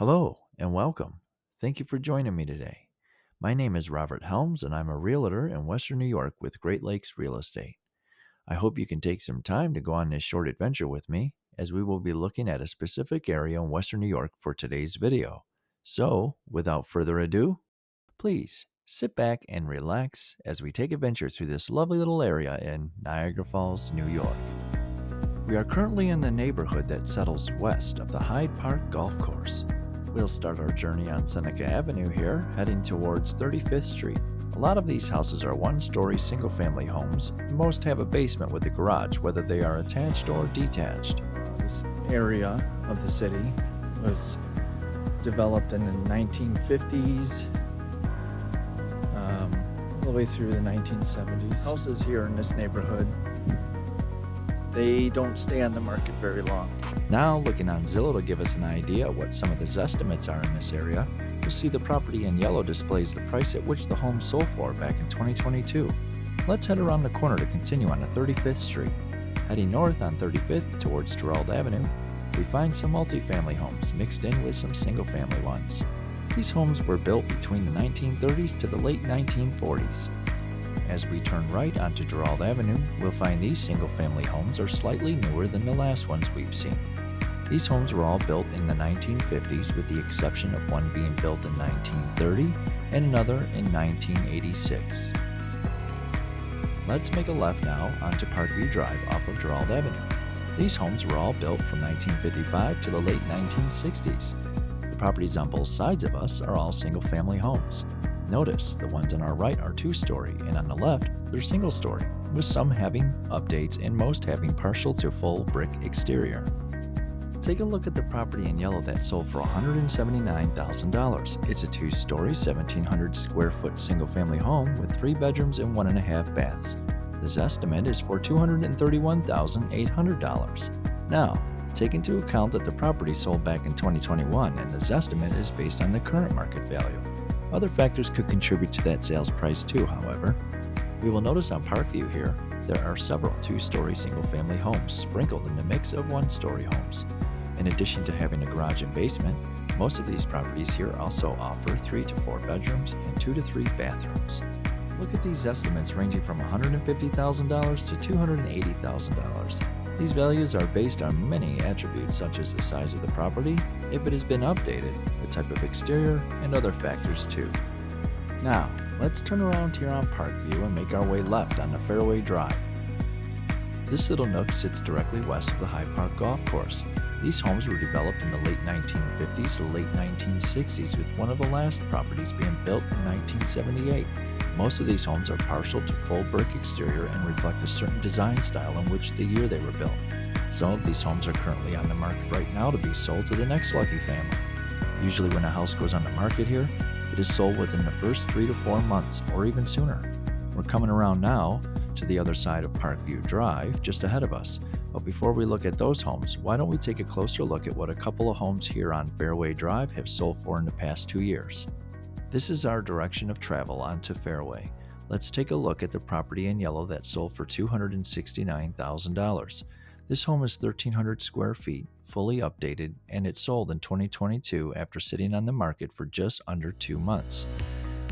Hello and welcome. Thank you for joining me today. My name is Robert Helms and I'm a realtor in Western New York with Great Lakes Real Estate. I hope you can take some time to go on this short adventure with me as we will be looking at a specific area in Western New York for today's video. So, without further ado, please sit back and relax as we take a venture through this lovely little area in Niagara Falls, New York. We are currently in the neighborhood that settles west of the Hyde Park Golf Course. We'll start our journey on Seneca Avenue here, heading towards 35th Street. A lot of these houses are one-story single-family homes. Most have a basement with a garage, whether they are attached or detached. This area of the city was developed in the 1950s, all the way through the 1970s. Houses here in this neighborhood, they don't stay on the market very long. Now, looking on Zillow to give us an idea of what some of the estimates are in this area, you'll see the property in yellow displays the price at which the home sold for back in 2022. Let's head around the corner to continue on to 35th Street. Heading north on 35th towards Gerald Avenue, we find some multifamily homes mixed in with some single-family ones. These homes were built between the 1930s to the late 1940s. As we turn right onto Gerald Avenue, we'll find these single-family homes are slightly newer than the last ones we've seen. These homes were all built in the 1950s with the exception of one being built in 1930 and another in 1986. Let's make a left now onto Parkview Drive off of Gerald Avenue. These homes were all built from 1955 to the late 1960s. The properties on both sides of us are all single-family homes. Notice the ones on our right are two-story and on the left they're single-story, with some having updates and most having partial to full brick exterior. Take a look at the property in yellow that sold for $179,000. It's a two-story, 1,700 square foot single-family home with 3 bedrooms and 1.5 baths. This estimate is for $231,800. Now, take into account that the property sold back in 2021 and this estimate is based on the current market value. Other factors could contribute to that sales price too, however. We will notice on Parkview here, there are several two-story single-family homes sprinkled in the mix of one-story homes. In addition to having a garage and basement, most of these properties here also offer 3 to 4 bedrooms and 2 to 3 bathrooms. Look at these estimates ranging from $150,000 to $280,000. These values are based on many attributes such as the size of the property, if it has been updated, the type of exterior, and other factors too. Now, let's turn around here on Parkview and make our way left on the Fairway Drive. This little nook sits directly west of the Hyde Park Golf Course. These homes were developed in the late 1950s to late 1960s, with one of the last properties being built in 1978. Most of these homes are partial to full brick exterior and reflect a certain design style in which the year they were built. Some of these homes are currently on the market right now to be sold to the next lucky family. Usually when a house goes on the market here, it is sold within the first 3 to 4 months or even sooner. We're coming around now to the other side of Parkview Drive just ahead of us. But before we look at those homes, why don't we take a closer look at what a couple of homes here on Fairway Drive have sold for in the past 2 years. This is our direction of travel onto Fairway. Let's take a look at the property in yellow that sold for $269,000. This home is 1,300 square feet, fully updated, and it sold in 2022 after sitting on the market for just under 2 months.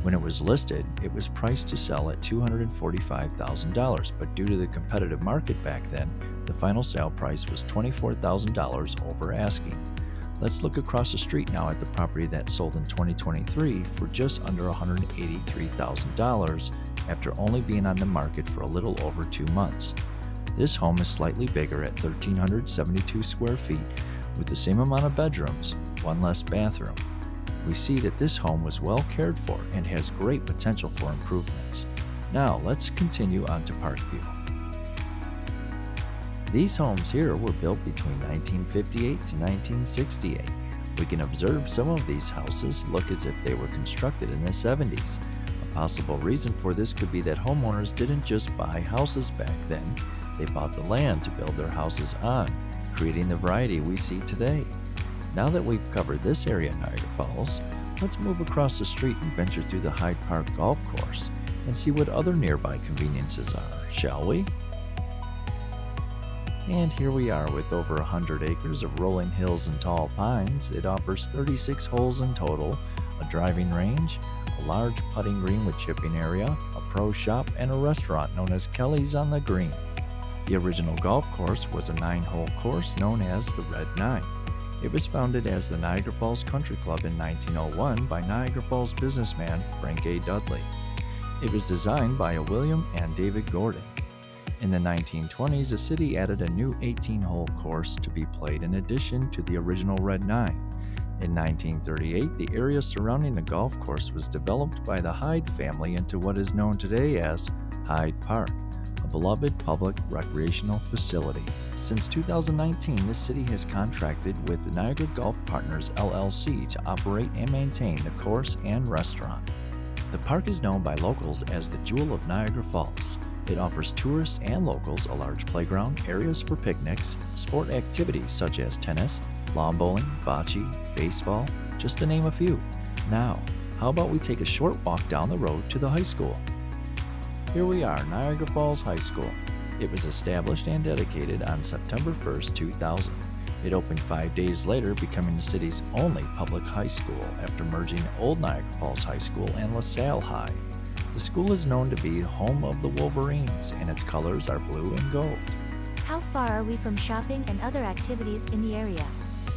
When it was listed, it was priced to sell at $245,000, but due to the competitive market back then, the final sale price was $24,000 over asking. Let's look across the street now at the property that sold in 2023 for just under $183,000 after only being on the market for a little over 2 months. This home is slightly bigger at 1,372 square feet with the same amount of bedrooms, 1 less bathroom. We see that this home was well cared for and has great potential for improvements. Now let's continue on to Parkview. These homes here were built between 1958 to 1968. We can observe some of these houses look as if they were constructed in the 70s. A possible reason for this could be that homeowners didn't just buy houses back then, they bought the land to build their houses on, creating the variety we see today. Now that we've covered this area in Niagara Falls, let's move across the street and venture through the Hyde Park Golf Course and see what other nearby conveniences are, shall we? And here we are with over 100 acres of rolling hills and tall pines. It offers 36 holes in total, a driving range, a large putting green with chipping area, a pro shop, and a restaurant known as Kelly's on the Green. The original golf course was a 9-hole course known as the Red 9. It was founded as the Niagara Falls Country Club in 1901 by Niagara Falls businessman Frank A. Dudley. It was designed by a William and David Gordon. In the 1920s, the city added a new 18-hole course to be played in addition to the original Red 9. In 1938, the area surrounding the golf course was developed by the Hyde family into what is known today as Hyde Park, a beloved public recreational facility. Since 2019, the city has contracted with Niagara Golf Partners LLC to operate and maintain the course and restaurant. The park is known by locals as the Jewel of Niagara Falls. It offers tourists and locals a large playground, areas for picnics, sport activities such as tennis, lawn bowling, bocce, baseball, just to name a few. Now, how about we take a short walk down the road to the high school? Here we are, Niagara Falls High School. It was established and dedicated on September 1st, 2000. It opened 5 days later, becoming the city's only public high school after merging Old Niagara Falls High School and LaSalle High. The school is known to be home of the Wolverines, and its colors are blue and gold. How far are we from shopping and other activities in the area?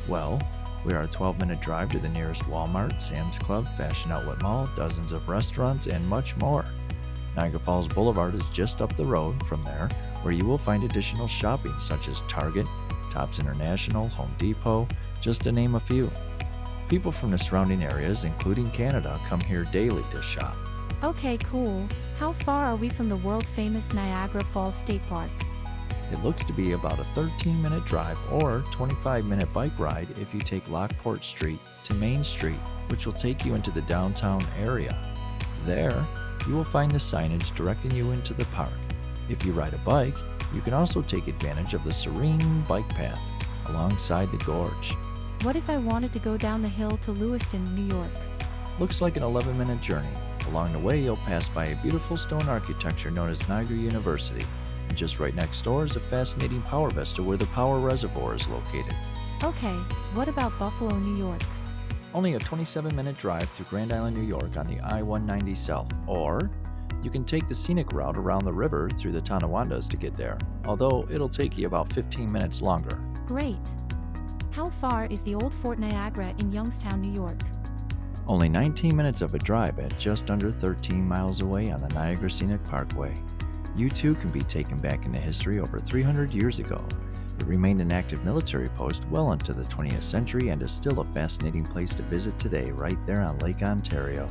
Well, we are a 12-minute drive to the nearest Walmart, Sam's Club, Fashion Outlet Mall, dozens of restaurants, and much more. Niagara Falls Boulevard is just up the road from there, where you will find additional shopping such as Target, Tops International, Home Depot, just to name a few. People from the surrounding areas, including Canada, come here daily to shop. Okay, cool. How far are we from the world-famous Niagara Falls State Park? It looks to be about a 13-minute drive or 25-minute bike ride if you take Lockport Street to Main Street, which will take you into the downtown area. There, you will find the signage directing you into the park. If you ride a bike, you can also take advantage of the serene bike path alongside the gorge. What if I wanted to go down the hill to Lewiston, New York? Looks like an 11-minute journey. Along the way, you'll pass by a beautiful stone architecture known as Niagara University. And just right next door is a fascinating power vista where the power reservoir is located. Okay, what about Buffalo, New York? Only a 27-minute drive through Grand Island, New York on the I-190 South, or you can take the scenic route around the river through the Tonawandas to get there, although it'll take you about 15 minutes longer. Great. How far is the old Fort Niagara in Youngstown, New York? Only 19 minutes of a drive at just under 13 miles away on the Niagara Scenic Parkway. You too can be taken back into history over 300 years ago. It remained an active military post well into the 20th century and is still a fascinating place to visit today right there on Lake Ontario.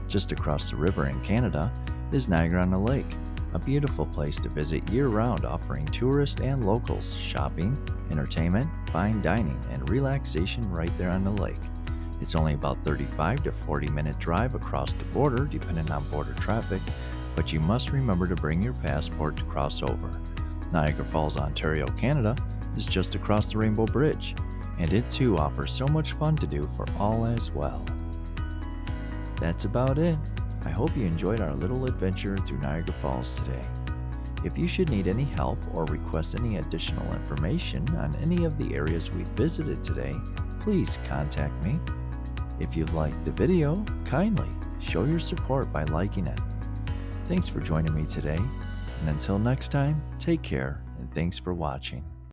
Just across the river in Canada is Niagara-on-the-Lake, a beautiful place to visit year-round offering tourists and locals shopping, entertainment, fine dining, and relaxation right there on the lake. It's only about 35 to 40-minute drive across the border depending on border traffic, but you must remember to bring your passport to cross over. Niagara Falls, Ontario, Canada is just across the Rainbow Bridge, and it too offers so much fun to do for all as well. That's about it. I hope you enjoyed our little adventure through Niagara Falls today. If you should need any help or request any additional information on any of the areas we visited today, please contact me. If you liked the video, kindly show your support by liking it. Thanks for joining me today, and until next time, take care and thanks for watching.